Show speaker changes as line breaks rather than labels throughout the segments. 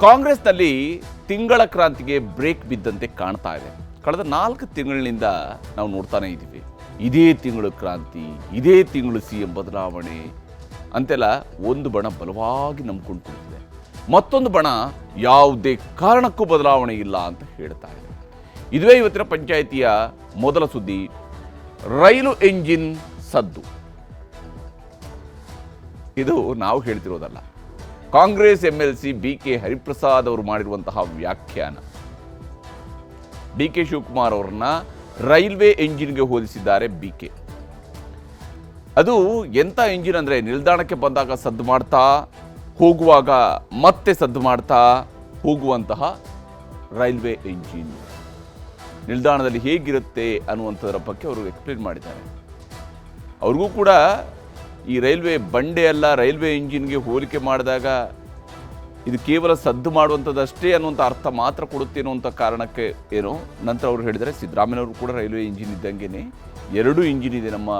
ಕಾಂಗ್ರೆಸ್ನಲ್ಲಿ ತಿಂಗಳ ಕ್ರಾಂತಿಗೆ ಬ್ರೇಕ್ ಬಿದ್ದಂತೆ ಕಾಣ್ತಾ ಇದೆ. ಕಳೆದ 4 ತಿಂಗಳಿನಿಂದ ನಾವು ನೋಡ್ತಾನೆ ಇದ್ದೀವಿ. ಇದೇ ತಿಂಗಳು ಕ್ರಾಂತಿ, ಇದೇ ತಿಂಗಳು CM ಬದಲಾವಣೆ ಅಂತೆಲ್ಲ ಒಂದು ಬಣ ಬಲವಾಗಿ ನಂಬ್ಕೊಂಡು ಕುಳಿತಿದೆ. ಮತ್ತೊಂದು ಬಣ ಯಾವುದೇ ಕಾರಣಕ್ಕೂ ಬದಲಾವಣೆ ಇಲ್ಲ ಅಂತ ಹೇಳ್ತಾ ಇದೆ. ಇದುವೇ ಇವತ್ತಿನ ಪಂಚಾಯಿತಿಯ ಮೊದಲ ಸುದ್ದಿ. ರೈಲು ಎಂಜಿನ್ ಸದ್ದು. ಇದು ನಾವು ಹೇಳ್ತಿರೋದಲ್ಲ, ಕಾಂಗ್ರೆಸ್ MLC BK ಹರಿಪ್ರಸಾದ್ ಅವರು ಮಾಡಿರುವಂತಹ ವ್ಯಾಖ್ಯಾನ. DK ಶಿವಕುಮಾರ್ ಅವರನ್ನ ರೈಲ್ವೆ ಎಂಜಿನ್ಗೆ ಹೋಲಿಸಿದ್ದಾರೆ BK. ಅದು ಎಂಥ ಎಂಜಿನ್ ಅಂದರೆ, ನಿಲ್ದಾಣಕ್ಕೆ ಬಂದಾಗ ಸದ್ದು ಮಾಡ್ತಾ, ಹೋಗುವಾಗ ಮತ್ತೆ ಸದ್ದು ಮಾಡ್ತಾ ಹೋಗುವಂತಹ ರೈಲ್ವೆ ಎಂಜಿನ್. ನಿಲ್ದಾಣದಲ್ಲಿ ಹೇಗಿರುತ್ತೆ ಅನ್ನುವಂಥದ್ರ ಬಗ್ಗೆ ಅವರು ಎಕ್ಸ್ಪ್ಲೇನ್ ಮಾಡಿದ್ದಾರೆ. ಅವ್ರಿಗೂ ಕೂಡ ಈ ರೈಲ್ವೆ ಬಂಡೆ ಅಲ್ಲ, ರೈಲ್ವೆ ಇಂಜಿನ್ಗೆ ಹೋಲಿಕೆ ಮಾಡಿದಾಗ ಇದು ಕೇವಲ ಸದ್ದು ಮಾಡುವಂಥದ್ದಷ್ಟೇ ಅನ್ನುವಂಥ ಅರ್ಥ ಮಾತ್ರ ಕೊಡುತ್ತೆ ಅನ್ನುವಂಥ ಕಾರಣಕ್ಕೆ ಏನೋ ನಂತರ ಅವರು ಹೇಳಿದರೆ, ಸಿದ್ದರಾಮಯ್ಯವರು ಕೂಡ ರೈಲ್ವೆ ಇಂಜಿನ್ ಇದ್ದಂಗೆ 2 ಇಂಜಿನ್ ಇದೆ ನಮ್ಮ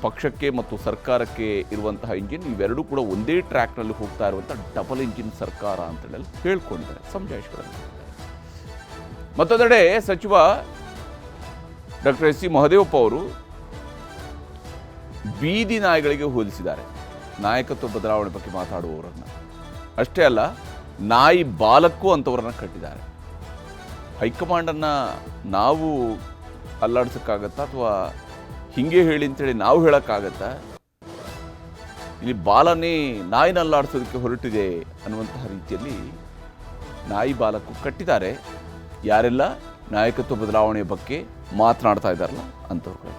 ಪಕ್ಷಕ್ಕೆ ಮತ್ತು ಸರ್ಕಾರಕ್ಕೆ ಇರುವಂತಹ ಇಂಜಿನ್. ಇವೆರಡೂ ಕೂಡ ಒಂದೇ ಟ್ರ್ಯಾಕ್ನಲ್ಲಿ ಹೋಗ್ತಾ ಇರುವಂಥ ಡಬಲ್ ಇಂಜಿನ್ ಸರ್ಕಾರ ಅಂತೇಳಿ ಹೇಳ್ಕೊಂಡಿದ್ದಾರೆ ಸಮಜಾಯಿಷಿಗಳನ್ನು. ಮತ್ತೊಂದೆಡೆ ಸಚಿವ ಡಾಕ್ಟರ್ SC ಮಹದೇವಪ್ಪ ಅವರು ಬೀದಿ ನಾಯಿಗಳಿಗೆ ಹೋಲಿಸಿದ್ದಾರೆ ನಾಯಕತ್ವ ಬದಲಾವಣೆ ಬಗ್ಗೆ ಮಾತಾಡುವವರನ್ನು. ಅಷ್ಟೇ ಅಲ್ಲ, ನಾಯಿ ಬಾಲಕ್ಕೂ ಅಂಥವ್ರನ್ನ ಕಟ್ಟಿದ್ದಾರೆ. ಹೈಕಮಾಂಡನ್ನು ನಾವು ಅಲ್ಲಾಡ್ಸೋಕ್ಕಾಗತ್ತಾ ಅಥವಾ ಹಿಂಗೆ ಹೇಳಿ ಅಂತೇಳಿ ನಾವು ಹೇಳೋಕ್ಕಾಗತ್ತಾ? ಇಲ್ಲಿ ಬಾಲನೇ ನಾಯಿನ ಅಲ್ಲಾಡಿಸೋದಕ್ಕೆ ಹೊರಟಿದೆ ಅನ್ನುವಂತಹ ರೀತಿಯಲ್ಲಿ ನಾಯಿ ಬಾಲಕ್ಕೂ ಕಟ್ಟಿದ್ದಾರೆ. ಯಾರೆಲ್ಲ ನಾಯಕತ್ವ ಬದಲಾವಣೆಯ ಬಗ್ಗೆ ಮಾತನಾಡ್ತಾ ಇದ್ದಾರಲ್ಲ ಅಂಥವ್ರು.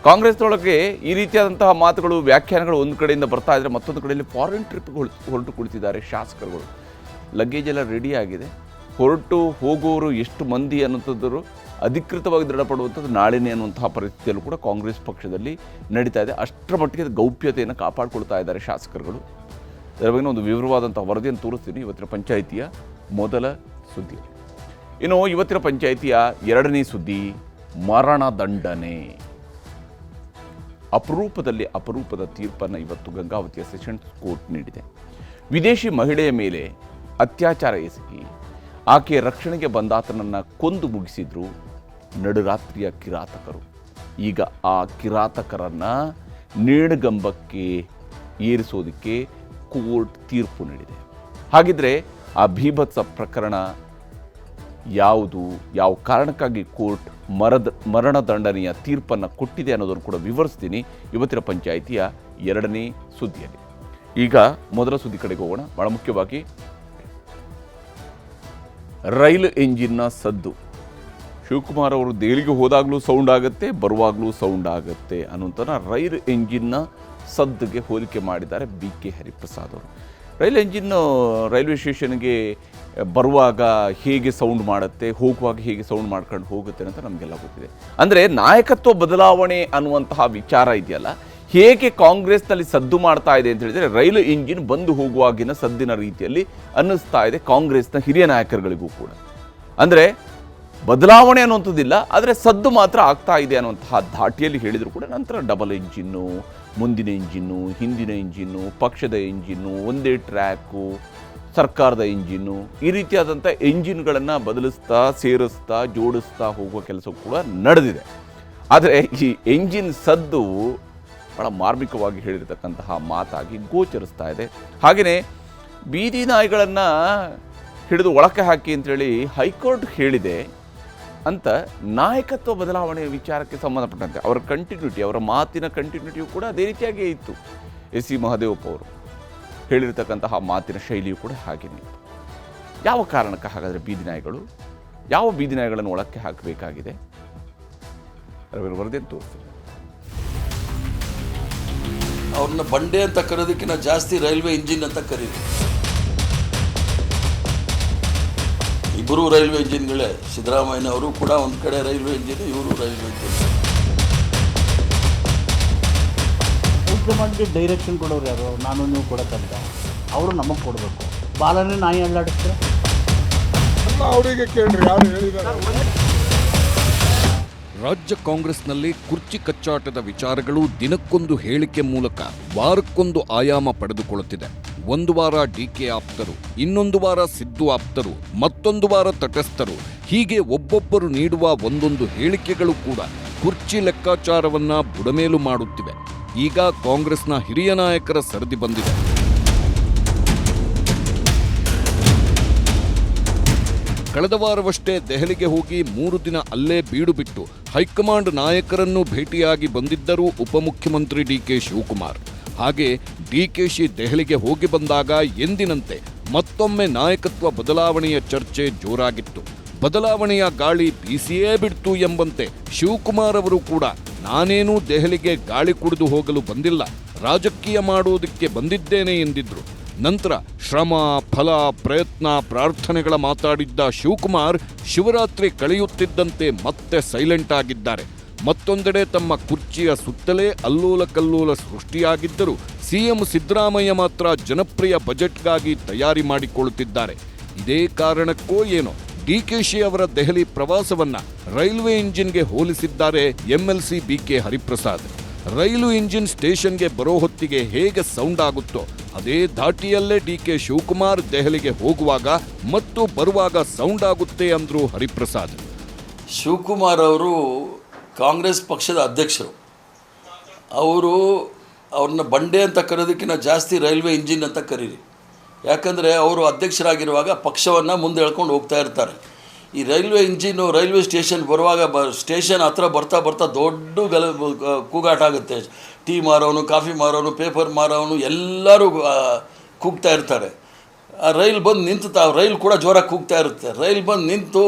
ಕಾಂಗ್ರೆಸ್ನೊಳಗೆ ಈ ರೀತಿಯಾದಂತಹ ಮಾತುಗಳು, ವ್ಯಾಖ್ಯಾನಗಳು ಒಂದು ಕಡೆಯಿಂದ ಬರ್ತಾ ಇದ್ದರೆ, ಮತ್ತೊಂದು ಕಡೆಯಲ್ಲಿ ಫಾರಿನ್ ಟ್ರಿಪ್ಗಳು ಹೊರಟು ಕುಳಿತಿದ್ದಾರೆ ಶಾಸಕರುಗಳು. ಲಗೇಜ್ ಎಲ್ಲ ರೆಡಿ ಆಗಿದೆ. ಹೊರಟು ಹೋಗೋರು ಎಷ್ಟು ಮಂದಿ ಅನ್ನುವಂಥದ್ದು ಅಧಿಕೃತವಾಗಿ ದೃಢಪಡುವಂಥದ್ದು ನಾಳೆನೇ ಅನ್ನುವಂತಹ ಪರಿಸ್ಥಿತಿಯಲ್ಲೂ ಕೂಡ ಕಾಂಗ್ರೆಸ್ ಪಕ್ಷದಲ್ಲಿ ನಡೀತಾ ಇದೆ. ಅಷ್ಟರ ಮಟ್ಟಿಗೆ ಗೌಪ್ಯತೆಯನ್ನು ಕಾಪಾಡಿಕೊಳ್ತಾ ಇದ್ದಾರೆ ಶಾಸಕರುಗಳು. ಇದರ ಬಗ್ಗೆ ಒಂದು ವಿವರವಾದಂಥ ವರದಿಯನ್ನು ತೋರಿಸ್ತೀನಿ ಇವತ್ತಿನ ಪಂಚಾಯಿತಿಯ ಮೊದಲ ಸುದ್ದಿ. ಇನ್ನು ಇವತ್ತಿನ ಪಂಚಾಯಿತಿಯ ಎರಡನೇ ಸುದ್ದಿ, ಮರಣದಂಡನೆ. ಅಪರೂಪದ ತೀರ್ಪನ್ನು ಇವತ್ತು ಗಂಗಾವತಿಯ ಸೆಷನ್ಸ್ ಕೋರ್ಟ್ ನೀಡಿದೆ. ವಿದೇಶಿ ಮಹಿಳೆಯ ಮೇಲೆ ಅತ್ಯಾಚಾರ ಎಸಗಿ ಆಕೆಯ ರಕ್ಷಣೆಗೆ ಬಂದಾತನನ್ನು ಕೊಂದು ಮುಗಿಸಿದ್ರು ನಡುರಾತ್ರಿಯ ಕಿರಾತಕರು. ಈಗ ಆ ಕಿರಾತಕರನ್ನು ನೇಣುಗಂಬಕ್ಕೆ ಏರಿಸೋದಕ್ಕೆ ಕೋರ್ಟ್ ತೀರ್ಪು ನೀಡಿದೆ. ಹಾಗಿದ್ರೆ ಆ ಭೀಭತ್ಸ ಪ್ರಕರಣ ಯಾವುದು, ಯಾವ ಕಾರಣಕ್ಕಾಗಿ ಕೋರ್ಟ್ ಮರಣದಂಡನೆಯ ತೀರ್ಪನ್ನು ಕೊಟ್ಟಿದೆ ಅನ್ನೋದನ್ನು ಕೂಡ ವಿವರಿಸ್ತೀನಿ ಇವತ್ತಿನ ಪಂಚಾಯಿತಿಯ ಎರಡನೇ ಸುದ್ದಿಯಲ್ಲಿ. ಈಗ ಮೊದಲ ಸುದ್ದಿ ಕಡೆಗೆ ಹೋಗೋಣ. ಬಹಳ ಮುಖ್ಯವಾಗಿ ರೈಲು ಎಂಜಿನ್ನ ಸದ್ದು. ಶಿವಕುಮಾರ್ ಅವರು ದೆಹಲಿಗೆ ಹೋದಾಗಲೂ ಸೌಂಡ್ ಆಗುತ್ತೆ, ಬರುವಾಗಲೂ ಸೌಂಡ್ ಆಗುತ್ತೆ ಅನ್ನುವಂಥ ರೈಲು ಎಂಜಿನ್ನ ಸದ್ದುಗೆ ಹೋಲಿಕೆ ಮಾಡಿದ್ದಾರೆ BK ಹರಿಪ್ರಸಾದ್ ಅವರು. ರೈಲು ಎಂಜಿನ್ನು ರೈಲ್ವೆ ಸ್ಟೇಷನ್ಗೆ ಬರುವಾಗ ಹೇಗೆ ಸೌಂಡ್ ಮಾಡುತ್ತೆ, ಹೋಗುವಾಗ ಹೇಗೆ ಸೌಂಡ್ ಮಾಡ್ಕೊಂಡು ಹೋಗುತ್ತೆ ಅಂತ ನಮಗೆಲ್ಲ ಗೊತ್ತಿದೆ. ಅಂದರೆ ನಾಯಕತ್ವ ಬದಲಾವಣೆ ಅನ್ನುವಂತಹ ವಿಚಾರ ಇದೆಯಲ್ಲ, ಹೇಗೆ ಕಾಂಗ್ರೆಸ್ನಲ್ಲಿ ಸದ್ದು ಮಾಡ್ತಾ ಇದೆ ಅಂತ ಹೇಳಿದರೆ, ರೈಲು ಇಂಜಿನ್ ಬಂದು ಹೋಗುವಾಗಿನ ಸದ್ದಿನ ರೀತಿಯಲ್ಲಿ ಅನ್ನಿಸ್ತಾ ಇದೆ ಕಾಂಗ್ರೆಸ್ನ ಹಿರಿಯ ನಾಯಕರುಗಳಿಗೂ ಕೂಡ. ಅಂದರೆ ಬದಲಾವಣೆ ಅನ್ನುವಂಥದ್ದಿಲ್ಲ, ಆದರೆ ಸದ್ದು ಮಾತ್ರ ಆಗ್ತಾ ಇದೆ ಅನ್ನುವಂತಹ ಧಾಟಿಯಲ್ಲಿ ಹೇಳಿದರು ಕೂಡ. ನಂತರ ಡಬಲ್ ಇಂಜಿನ್ನು, ಮುಂದಿನ ಇಂಜಿನ್ನು, ಹಿಂದಿನ ಇಂಜಿನ್ನು, ಪಕ್ಷದ ಇಂಜಿನ್ನು, ಒಂದೇ ಟ್ರ್ಯಾಕು, ಸರ್ಕಾರದ ಇಂಜಿನ್ನು, ಈ ರೀತಿಯಾದಂಥ ಎಂಜಿನ್ಗಳನ್ನು ಬದಲಿಸ್ತಾ, ಸೇರಿಸ್ತಾ, ಜೋಡಿಸ್ತಾ ಹೋಗುವ ಕೆಲಸ ಕೂಡ ನಡೆದಿದೆ. ಆದರೆ ಈ ಎಂಜಿನ್ ಸದ್ದು ಭಾಳ ಮಾರ್ಮಿಕವಾಗಿ ಹೇಳಿರ್ತಕ್ಕಂತಹ ಮಾತಾಗಿ ಗೋಚರಿಸ್ತಾ ಇದೆ. ಹಾಗೆಯೇ ಬೀದಿ ನಾಯಿಗಳನ್ನು ಹಿಡಿದು ಒಳಕ್ಕೆ ಹಾಕಿ ಅಂತೇಳಿ ಹೈಕೋರ್ಟ್ ಹೇಳಿದೆ ಅಂತ ನಾಯಕತ್ವ ಬದಲಾವಣೆಯ ವಿಚಾರಕ್ಕೆ ಸಂಬಂಧಪಟ್ಟಂತೆ ಅವರ ಕಂಟಿನ್ಯೂಟಿ, ಅವರ ಮಾತಿನ ಕಂಟಿನ್ಯೂಟಿಯು ಕೂಡ ಅದೇ ರೀತಿಯಾಗಿಯೇ ಇತ್ತು. SC ಮಹದೇವಪ್ಪ ಅವರು ಹೇಳಿರ್ತಕ್ಕಂತಹ ಮಾತಿನ ಶೈಲಿಯು ಕೂಡ ಹಾಗೆಯೇ. ಯಾವ ಕಾರಣಕ್ಕೆ ಹಾಗಾದರೆ ಬೀದಿ ನಾಯಿಗಳು, ಯಾವ ಬೀದಿ ನಾಯಿಗಳನ್ನು ಒಳಕ್ಕೆ ಹಾಕಬೇಕಾಗಿದೆ? ವರದಿಯನ್ನು ತೋರಿಸ್ತೀನಿ.
ಅವ್ರನ್ನ ಬಂಡೆ ಅಂತ ಕರೆಯೋದಕ್ಕಿಂತ ಜಾಸ್ತಿ ರೈಲ್ವೆ ಇಂಜಿನ್ ಅಂತ ಕರೀರಿ. ಇಬ್ಬರು ರೈಲ್ವೆ ಇಂಜಿನ್ಗಳೇ. ಸಿದ್ದರಾಮಯ್ಯನವರು ಕೂಡ ಒಂದು ಕಡೆ ರೈಲ್ವೆ ಇಂಜಿನ್, ಇವರು ರೈಲ್ವೆ ಇಂಜಿನ್.
ಹೈಕಮಾಂಡ್ಗೆ ಡೈರೆಕ್ಷನ್ ಕೊಡೋರು ಯಾರು? ನಾನು ನೀವು ಕೊಡೋಕ್ಕಂತ ಅವರು ನಮಗೆ ಕೊಡಬೇಕು. ಬಾಲನೇ ನಾಯಿ ಅಲ್ಲಾಡಿಸ್ತಾರೆ.
ಅವರಿಗೆ ಕೇಳ್ರಿ, ಯಾರು ಹೇಳಿದ್ದಾರೆ? ರಾಜ್ಯ ಕಾಂಗ್ರೆಸ್ನಲ್ಲಿ ಕುರ್ಚಿ ಕಚ್ಚಾಟದ ವಿಚಾರಗಳು ದಿನಕ್ಕೊಂದು ಹೇಳಿಕೆ ಮೂಲಕ ವಾರಕ್ಕೊಂದು ಆಯಾಮ ಪಡೆದುಕೊಳ್ಳುತ್ತಿದೆ. ಒಂದು ವಾರ ಡಿಕೆ ಆಪ್ತರು, ಇನ್ನೊಂದು ವಾರ ಸಿದ್ದು ಆಪ್ತರು, ಮತ್ತೊಂದು ವಾರ ತಟಸ್ಥರು, ಹೀಗೆ ಒಬ್ಬೊಬ್ಬರು ನೀಡುವ ಒಂದೊಂದು ಹೇಳಿಕೆಗಳು ಕೂಡ ಕುರ್ಚಿ ಲೆಕ್ಕಾಚಾರವನ್ನ ಬುಡಮೇಲು ಮಾಡುತ್ತಿವೆ. ಈಗ ಕಾಂಗ್ರೆಸ್ನ ಹಿರಿಯ ನಾಯಕರ ಸರದಿ ಬಂದಿದೆ. ಕಳೆದ ವಾರವಷ್ಟೇ ದೆಹಲಿಗೆ ಹೋಗಿ 3 ದಿನ ಅಲ್ಲೇ ಬೀಡು ಬಿಟ್ಟು ಹೈಕಮಾಂಡ್ ನಾಯಕರನ್ನು ಭೇಟಿಯಾಗಿ ಬಂದಿದ್ದರು ಉಪಮುಖ್ಯಮಂತ್ರಿ ಡಿಕೆ ಶಿವಕುಮಾರ್. ಹಾಗೆ ಡಿಕೆಶಿ ದೆಹಲಿಗೆ ಹೋಗಿ ಬಂದಾಗ ಎಂದಿನಂತೆ ಮತ್ತೊಮ್ಮೆ ನಾಯಕತ್ವ ಬದಲಾವಣೆಯ ಚರ್ಚೆ ಜೋರಾಗಿತ್ತು. ಬದಲಾವಣೆಯ ಗಾಳಿ ಬೀಸಿಯೇ ಬಿಡ್ತು ಎಂಬಂತೆ ಶಿವಕುಮಾರ್ ಅವರು ಕೂಡ ನಾನೇನೂ ದೆಹಲಿಗೆ ಗಾಳಿ ಕುಡಿದು ಹೋಗಲು ಬಂದಿಲ್ಲ, ರಾಜಕೀಯ ಮಾಡುವುದಕ್ಕೆ ಬಂದಿದ್ದೇನೆ ಎಂದಿದ್ರು. ನಂತರ ಶ್ರಮ, ಫಲ, ಪ್ರಯತ್ನ, ಪ್ರಾರ್ಥನೆಗಳ ಮಾತಾಡಿದ್ದ ಶಿವಕುಮಾರ್ ಶಿವರಾತ್ರಿ ಕಳೆಯುತ್ತಿದ್ದಂತೆ ಮತ್ತೆ ಸೈಲೆಂಟ್ ಆಗಿದ್ದಾರೆ. ಮತ್ತೊಂದೆಡೆ ತಮ್ಮ ಕುರ್ಚಿಯ ಸುತ್ತಲೇ ಅಲ್ಲೋಲ ಕಲ್ಲೋಲ ಸೃಷ್ಟಿಯಾಗಿದ್ದರೂ ಸಿಎಂ ಸಿದ್ದರಾಮಯ್ಯ ಮಾತ್ರ ಜನಪ್ರಿಯ ಬಜೆಟ್ಗಾಗಿ ತಯಾರಿ ಮಾಡಿಕೊಳ್ಳುತ್ತಿದ್ದಾರೆ. ಇದೇ ಕಾರಣಕ್ಕೋ ಏನೋ ಡಿಕೆಶಿ ಅವರ ದೆಹಲಿ ಪ್ರವಾಸವನ್ನ ರೈಲ್ವೆ ಇಂಜಿನ್ಗೆ ಹೋಲಿಸಿದ್ದಾರೆ ಎಂಎಲ್ಸಿ ಬಿಕೆ ಹರಿಪ್ರಸಾದ್. ರೈಲು ಇಂಜಿನ್ ಸ್ಟೇಷನ್ಗೆ ಬರೋ ಹೊತ್ತಿಗೆ ಹೇಗೆ ಸೌಂಡ್ ಆಗುತ್ತೋ ಅದೇ ಧಾಟಿಯಲ್ಲೇ ಡಿಕೆ ಶಿವಕುಮಾರ್ ದೆಹಲಿಗೆ ಹೋಗುವಾಗ ಮತ್ತು ಬರುವಾಗ ಸೌಂಡ್ ಆಗುತ್ತೆ ಅಂದ್ರು ಹರಿಪ್ರಸಾದ್.
ಶಿವಕುಮಾರ್ ಅವರು ಕಾಂಗ್ರೆಸ್ ಪಕ್ಷದ ಅಧ್ಯಕ್ಷರು. ಅವ್ರನ್ನ ಬಂಡೆ ಅಂತ ಕರೆಯೋದಕ್ಕಿಂತ ಜಾಸ್ತಿ ರೈಲ್ವೆ ಇಂಜಿನ್ ಅಂತ ಕರೀರಿ. ಯಾಕಂದರೆ ಅವರು ಅಧ್ಯಕ್ಷರಾಗಿರುವಾಗ ಪಕ್ಷವನ್ನು ಮುಂದೆ ಎಳ್ಕೊಂಡು ಹೋಗ್ತಾ ಇರ್ತಾರೆ. ಈ ರೈಲ್ವೆ ಇಂಜಿನ್ನು ರೈಲ್ವೆ ಸ್ಟೇಷನ್ ಬರುವಾಗ ಸ್ಟೇಷನ್ ಹತ್ರ ಬರ್ತಾ ಬರ್ತಾ ದೊಡ್ಡ ಕೂಗಾಟ ಆಗುತ್ತೆ. ಟೀ ಮಾರೋನು, ಕಾಫಿ ಮಾರೋನು, ಪೇಪರ್ ಮಾರೋನು ಎಲ್ಲರೂ ಕೂಗ್ತಾ ಇರ್ತಾರೆ. ಆ ರೈಲ್ ಬಂದು ನಿಂತು ರೈಲ್ ಕೂಡ ಜೋರಾಗಿ ಕೂಗ್ತಾ ಇರುತ್ತೆ. ರೈಲ್ ಬಂದು ನಿಂತು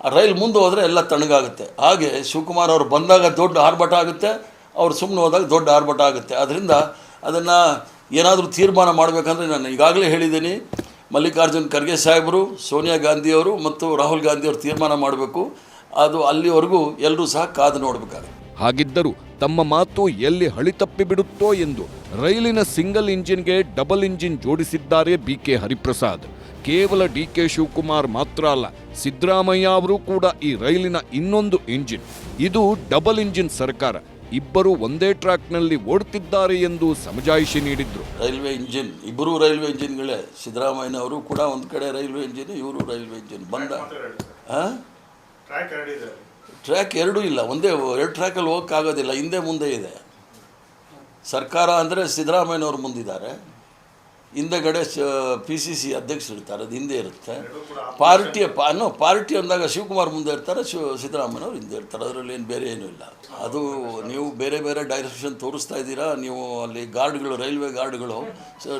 ಆ ರೈಲ್ ಮುಂದೆ ಹೋದರೆ ಎಲ್ಲ ತಣ್ಣಗಾಗುತ್ತೆ. ಹಾಗೆ ಶಿವಕುಮಾರ್ ಅವರು ಬಂದಾಗ ದೊಡ್ಡ ಆರ್ಭಟ ಆಗುತ್ತೆ, ಅವ್ರು ಸುಮ್ಮನೆ ಹೋದಾಗ ದೊಡ್ಡ ಆರ್ಭಟ ಆಗುತ್ತೆ. ಅದರಿಂದ ಅದನ್ನು ಏನಾದರೂ ತೀರ್ಮಾನ ಮಾಡಬೇಕಂದ್ರೆ ನಾನು ಈಗಾಗಲೇ ಹೇಳಿದ್ದೀನಿ, ಮಲ್ಲಿಕಾರ್ಜುನ್ ಖರ್ಗೆ ಸಾಹೇಬರು, ಸೋನಿಯಾ ಗಾಂಧಿಯವರು ಮತ್ತು ರಾಹುಲ್ ಗಾಂಧಿಯವರು ತೀರ್ಮಾನ ಮಾಡಬೇಕು. ಅದು ಅಲ್ಲಿವರೆಗೂ ಎಲ್ಲರೂ ಸಹ ಕಾದು ನೋಡಬೇಕಾಗುತ್ತೆ.
ಹಾಗಿದ್ದರೂ ತಮ್ಮ ಮಾತು ಎಲ್ಲಿ ಹಳಿತಪ್ಪಿ ಬಿಡುತ್ತೋ ಎಂದು ರೈಲಿನ ಸಿಂಗಲ್ ಇಂಜಿನ್ಗೆ ಡಬಲ್ ಇಂಜಿನ್ ಜೋಡಿಸಿದ್ದಾರೆ ಬಿಕೆ ಹರಿಪ್ರಸಾದ್. ಕೇವಲ ಡಿಕೆ ಶಿವಕುಮಾರ್ ಮಾತ್ರ ಅಲ್ಲ, ಸಿದ್ದರಾಮಯ್ಯ ಅವರು ಕೂಡ ಈ ರೈಲಿನ ಇನ್ನೊಂದು ಇಂಜಿನ್. ಇದು ಡಬಲ್ ಇಂಜಿನ್ ಸರ್ಕಾರ, ಇಬ್ಬರು ಒಂದೇ ಟ್ರ್ಯಾಕ್ನಲ್ಲಿ ಓಡುತ್ತಿದ್ದಾರೆ ಎಂದು ಸಮಜಾಯಿಷಿ ನೀಡಿದ್ರು.
ರೈಲ್ವೆ ಇಂಜಿನ್, ಇಬ್ಬರು ರೈಲ್ವೆ ಇಂಜಿನ್ಗಳೇ. ಸಿದ್ದರಾಮಯ್ಯನವರು ಕೂಡ ಒಂದು ಕಡೆ ರೈಲ್ವೆ ಇಂಜಿನ್, ಇವರು ರೈಲ್ವೆ ಇಂಜಿನ್. ಬಂದ ಟ್ರ್ಯಾಕ್ ಎರಡೂ ಇಲ್ಲ, ಒಂದೇ 2 ಟ್ರ್ಯಾಕಲ್ಲಿ ಹೋಗೋಕ್ಕಾಗೋದಿಲ್ಲ, ಹಿಂದೆ ಮುಂದೆ ಇದೆ. ಸರ್ಕಾರ ಅಂದರೆ ಸಿದ್ದರಾಮಯ್ಯನವರು ಮುಂದಿದ್ದಾರೆ, ಹಿಂದೆಗಡೆ PCC ಅಧ್ಯಕ್ಷರು ಇರ್ತಾರೆ, ಅದು ಹಿಂದೆ ಇರುತ್ತೆ. ಪಾರ್ಟಿ ಅಂದಾಗ ಶಿವಕುಮಾರ್ ಮುಂದೆ ಇರ್ತಾರೆ, ಸಿದ್ದರಾಮಯ್ಯನವರು ಹಿಂದೆ ಇರ್ತಾರೆ. ಅದರಲ್ಲಿ ಏನು ಬೇರೆ ಏನೂ ಇಲ್ಲ. ಅದು ನೀವು ಬೇರೆ ಬೇರೆ ಡೈರೆಕ್ಷನ್ ತೋರಿಸ್ತಾ ಇದ್ದೀರಾ. ನೀವು ಅಲ್ಲಿ ಗಾರ್ಡ್ಗಳು, ರೈಲ್ವೆ ಗಾರ್ಡ್ಗಳು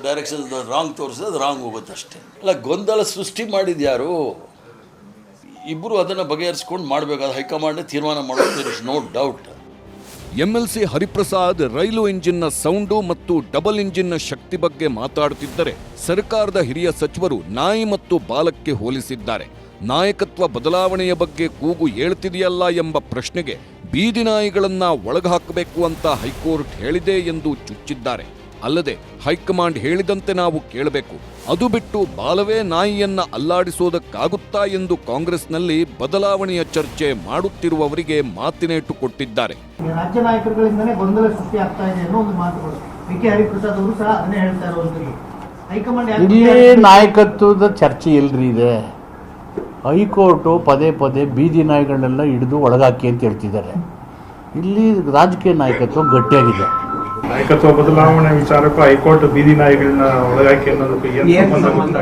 ಡೈರೆಕ್ಷನ್ ರಾಂಗ್ ತೋರಿಸಿದ್ರೆ ಅದು ರಾಂಗ್ ಹೋಗುತ್ತೆ ಅಷ್ಟೇ. ಅಲ್ಲ, ಗೊಂದಲ ಸೃಷ್ಟಿ ಮಾಡಿದ್ಯಾರು? ಇಬ್ಬರು ಅದನ್ನು ಬಗೆಹರಿಸ್ಕೊಂಡು ಮಾಡಬೇಕಾದ ಹೈಕಮಾಂಡ್ ತೀರ್ಮಾನ ಮಾಡೋದು, there is no doubt.
MLC Hariprasad ರೈಲು ಇಂಜಿನ್ನ ಸೌಂಡು ಮತ್ತು ಡಬಲ್ ಇಂಜಿನ್ನ ಶಕ್ತಿ ಬಗ್ಗೆ ಮಾತಾಡುತ್ತಿದ್ದರೆ ಸರ್ಕಾರದ ಹಿರಿಯ ಸಚಿವರು ನಾಯಿ ಮತ್ತು ಬಾಲಕ್ಕೆ ಹೋಲಿಸಿದ್ದಾರೆ. ನಾಯಕತ್ವ ಬದಲಾವಣೆಯ ಬಗ್ಗೆ ಕೂಗು ಏಳ್ತಿದೆಯಲ್ಲ ಎಂಬ ಪ್ರಶ್ನೆಗೆ ಬೀದಿ ನಾಯಿಗಳನ್ನ ಒಳಗಾಕಬೇಕು ಅಂತ ಹೈಕೋರ್ಟ್ ಹೇಳಿದೆ ಎಂದು ಚುಚ್ಚಿದ್ದಾರೆ. ಅಲ್ಲದೆ ಹೈಕಮಾಂಡ್ ಹೇಳಿದಂತೆ ನಾವು ಕೇಳಬೇಕು, ಅದು ಬಿಟ್ಟು ಬಾಲವೇ ನಾಯಿಯನ್ನ ಅಲ್ಲಾಡಿಸೋದಕ್ಕಾಗುತ್ತಾ ಎಂದು ಕಾಂಗ್ರೆಸ್ನಲ್ಲಿ ಬದಲಾವಣೆಯ ಚರ್ಚೆ ಮಾಡುತ್ತಿರುವವರಿಗೆ ಮಾತಿನೇಟು ಕೊಟ್ಟಿದ್ದಾರೆ.
ರಾಜ್ಯ ನಾಯಕರುಗಳಿಂದಲೇ ಗೊಂದಲ ಸೃಷ್ಟಿ ಆಗ್ತಾ ಇದೆ ಅನ್ನೋ ಒಂದು ಮಾತುಗಳು ಬಿಕೆ ಹರಿಪ್ರಸಾದ್ ಅವರು ಸಹ ಅದನ್ನೇ ಹೇಳ್ತಾ ಇರುವಂತದ್ದು. ಹೈಕಮಾಂಡ್
ಇಲ್ಲಿ ನಾಯಕತ್ವದ ಚರ್ಚೆ ಎಲ್ರಿ ಇದೆ. ಹೈಕೋರ್ಟು ಪದೇ ಪದೇ ಬೀದಿ ನಾಯಿಗಳನ್ನೆಲ್ಲ ಹಿಡಿದು ಒಳಗಾಕಿ ಅಂತ ಹೇಳ್ತಿದ್ದಾರೆ. ಇಲ್ಲಿ ರಾಜಕೀಯ ನಾಯಕತ್ವ ಗಟ್ಟಿಯಾಗಿದೆ.
ನಾಯಕತ್ವ ಬದಲಾವಣೆ ವಿಚಾರಕ್ಕೂ ಹೈಕೋರ್ಟ್ ಬೀದಿ ನಾಯಿಗಳನ್ನ ಒಳಗಾಕಿ ಅನ್ನೋದಕ್ಕೂ ಏನು ಸಂಬಂಧ?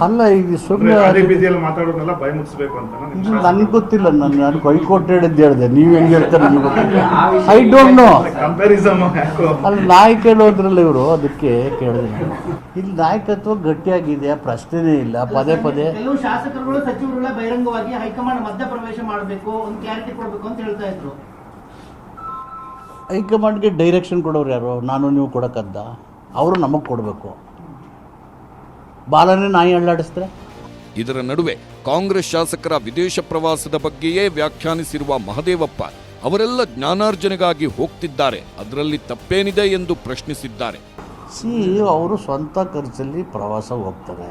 ಅಲ್ಲ, ಈಗ ಸುಮ್ಮನೆ
ಅದೇ ಬೀದಿಯಲ್ಲಿ ಮಾತಾಡೋದನ್ನೆಲ್ಲ ಭಯ ಮುಗಿಸ್ಬೇಕು ಅಂತ
ನನ್ಗೆ ಗೊತ್ತಿಲ್ಲ. ನನಗೆ ಹೈಕೋರ್ಟ್ ಹೇಳಿದ್ದೆ ನೀವು ಹೆಂಗೆ ಹೇಳ್ತಾರೆ ಐ ಡೋಂಟ್ ನೋ.
ಕಂಪ್ಯಾರಿಸನ್
ಅಲ್ಲಿ ನಾಯಕರು ಹೋದ್ರಲ್ಲ ಇವರು, ಅದಕ್ಕೆ ಕೇಳಿದೆ. ಇಲ್ಲಿ ನಾಯಕತ್ವ ಗಟ್ಟಿಯಾಗಿದೆ, ಪ್ರಶ್ನೆನೇ ಇಲ್ಲ. ಪದೇ ಪದೇ
ಕೆಲವು ಶಾಸಕರುಗಳು, ಸಚಿವರುಗಳ ಬಹಿರಂಗವಾಗಿ ಹೈಕಮಾಂಡ್ ಮಧ್ಯಪ್ರವೇಶ ಮಾಡಬೇಕು, ಒಂದು ಕ್ಲಾರಿಟಿ ಕೊಡಬೇಕು ಅಂತ ಹೇಳ್ತಾ ಇದ್ರು.
ಹೈಕಮಾಂಡ್ಗೆ ಡೈರೆಕ್ಷನ್ ಕೊಡೋರು ಯಾರು? ನಾನು ನೀವು ಕೊಡೋಕ್ಕದ್ದ? ಅವರು ನಮಗೆ ಕೊಡಬೇಕು. ಬಾಲನೇ ನಾಯಿ ಅಳ್ಳಾಡಿಸ್ತಾರೆ.
ಇದರ ನಡುವೆ ಕಾಂಗ್ರೆಸ್ ಶಾಸಕರ ವಿದೇಶ ಪ್ರವಾಸದ ಬಗ್ಗೆಯೇ ವ್ಯಾಖ್ಯಾನಿಸಿರುವ ಮಹದೇವಪ್ಪ ಅವರೆಲ್ಲ ಜ್ಞಾನಾರ್ಜನೆಗಾಗಿ ಹೋಗ್ತಿದ್ದಾರೆ, ಅದರಲ್ಲಿ ತಪ್ಪೇನಿದೆ ಎಂದು ಪ್ರಶ್ನಿಸಿದ್ದಾರೆ.
ಅವರು ಸ್ವಂತ ಖರ್ಚಲ್ಲಿ ಪ್ರವಾಸ ಹೋಗ್ತಾರೆ.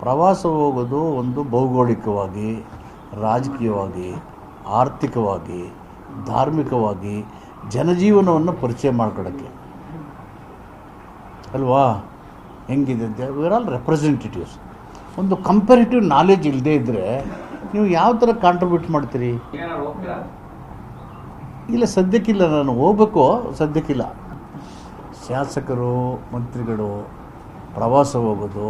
ಪ್ರವಾಸ ಹೋಗೋದು ಒಂದು ಭೌಗೋಳಿಕವಾಗಿ, ರಾಜಕೀಯವಾಗಿ ಆರ್ಥಿಕವಾಗಿ, ಧಾರ್ಮಿಕವಾಗಿ ಜನಜೀವನವನ್ನು ಪರಿಚಯ ಮಾಡ್ಕೊಳ್ಳೋಕ್ಕೆ ಅಲ್ವಾ? ಹೆಂಗಿದೆ ಅಂತ ವಿ ಆರ್ ಆಲ್ ರೆಪ್ರೆಸೆಂಟೇಟಿವ್ಸ್. ಒಂದು ಕಂಪ್ಯಾರಿಟಿವ್ ನಾಲೆಜ್ ಇಲ್ಲದೇ ಇದ್ದರೆ ನೀವು ಯಾವ ಥರ ಕಾಂಟ್ರಿಬ್ಯೂಟ್ ಮಾಡ್ತೀರಿ? ಇಲ್ಲ, ಸದ್ಯಕ್ಕಿಲ್ಲ. ನಾನು ಹೋಗ್ಬೇಕು, ಸದ್ಯಕ್ಕಿಲ್ಲ. ಶಾಸಕರು, ಮಂತ್ರಿಗಳು ಪ್ರವಾಸ ಹೋಗೋದು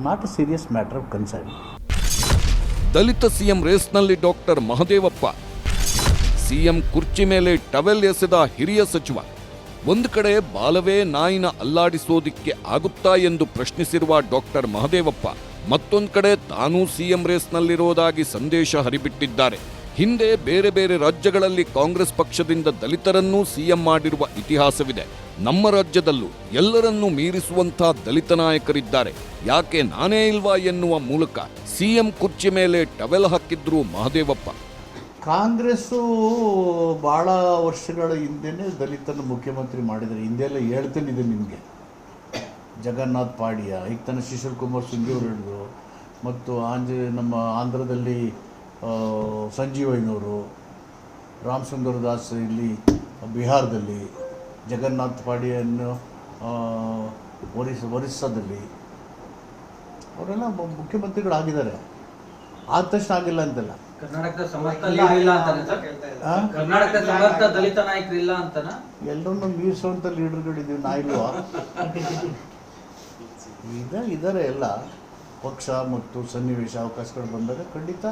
not a serious matter of concern.
Dalit CM ರೇಸ್ನಲ್ಲಿ ಡಾಕ್ಟರ್ ಮಹದೇವಪ್ಪ, ಸಿಎಂ ಕುರ್ಚಿ ಮೇಲೆ ಟವೆಲ್ ಎಸೆದ ಹಿರಿಯ ಸಚಿವ. ಒಂದು ಕಡೆ ಬಾಲವೇ ನಾಯಿನ ಅಲ್ಲಾಡಿಸೋದಿಕ್ಕೆ ಆಗುತ್ತಾ ಎಂದು ಪ್ರಶ್ನಿಸಿರುವ ಡಾಕ್ಟರ್ ಮಹದೇವಪ್ಪ, ಮತ್ತೊಂದು ಕಡೆ ತಾನೂ ಸಿಎಂ ರೇಸ್ನಲ್ಲಿರೋದಾಗಿ ಸಂದೇಶ ಹರಿಬಿಟ್ಟಿದ್ದಾರೆ. ಹಿಂದೆ ಬೇರೆ ಬೇರೆ ರಾಜ್ಯಗಳಲ್ಲಿ ಕಾಂಗ್ರೆಸ್ ಪಕ್ಷದಿಂದ ದಲಿತರನ್ನೂ ಸಿಎಂ ಮಾಡಿರುವ ಇತಿಹಾಸವಿದೆ. ನಮ್ಮ ರಾಜ್ಯದಲ್ಲೂ ಎಲ್ಲರನ್ನೂ ಮೀರಿಸುವಂಥ ದಲಿತ ನಾಯಕರಿದ್ದಾರೆ, ಯಾಕೆ ನಾನೇ ಇಲ್ವಾ ಎನ್ನುವ ಮೂಲಕ ಸಿಎಂ ಕುರ್ಚಿ ಮೇಲೆ ಟವೆಲ್ ಹಾಕಿದ್ರು ಮಹದೇವಪ್ಪ.
ಕಾಂಗ್ರೆಸ್ಸು ಭಾಳ ವರ್ಷಗಳ ಹಿಂದೆನೇ ದಲಿತನ ಮುಖ್ಯಮಂತ್ರಿ ಮಾಡಿದ್ದಾರೆ. ಹಿಂದೆಲ್ಲ ಹೇಳ್ತೇನಿದೆ ನಿಮಗೆ. ಜಗನ್ನಾಥ್ ಪಾಡಿಯ, ಈಗ ತನ್ನ ಶಿಶಿರ್ ಕುಮಾರ್ ಸಿಂಧಿ ಅವರು ಹಿಡಿದು, ಮತ್ತು ನಮ್ಮ ಆಂಧ್ರದಲ್ಲಿ ಸಂಜೀವಯ್ಯನವರು, ರಾಮಸುಂದರ್ ದಾಸ್ ಇಲ್ಲಿ ಬಿಹಾರದಲ್ಲಿ, ಜಗನ್ನಾಥ್ ಪಾಡಿಯನ್ನು ಒರಿಸ್ಸಾದಲ್ಲಿ ಅವರೆಲ್ಲ ಮುಖ್ಯಮಂತ್ರಿಗಳಾಗಿದ್ದಾರೆ. ಆದ ತಕ್ಷಣ ಆಗಿಲ್ಲ ಅಂತಲ್ಲ.
ಕರ್ನಾಟಕದ ಸಮರ್ಥ ಲೀಡರ್ ಇಲ್ಲ ಅಂತಾನೆ ಸರ್? ಕರ್ನಾಟಕದ ಸಮರ್ಥ ದಲಿತ ನಾಯಕರು ಇಲ್ಲ ಅಂತಾನ?
ಎಲ್ಲರನ್ನೂ ಮೀರಿಸುವಂಥ ಲೀಡರ್ಗಳಿದ್ದೀವಿ, ನಾ ಇಲ್ವಾ? ಇದ್ದಾರೆ ಎಲ್ಲ. ಪಕ್ಷ ಮತ್ತು ಸನ್ನಿವೇಶ ಅವಕಾಶಗಳು ಬಂದಾಗ ಖಂಡಿತ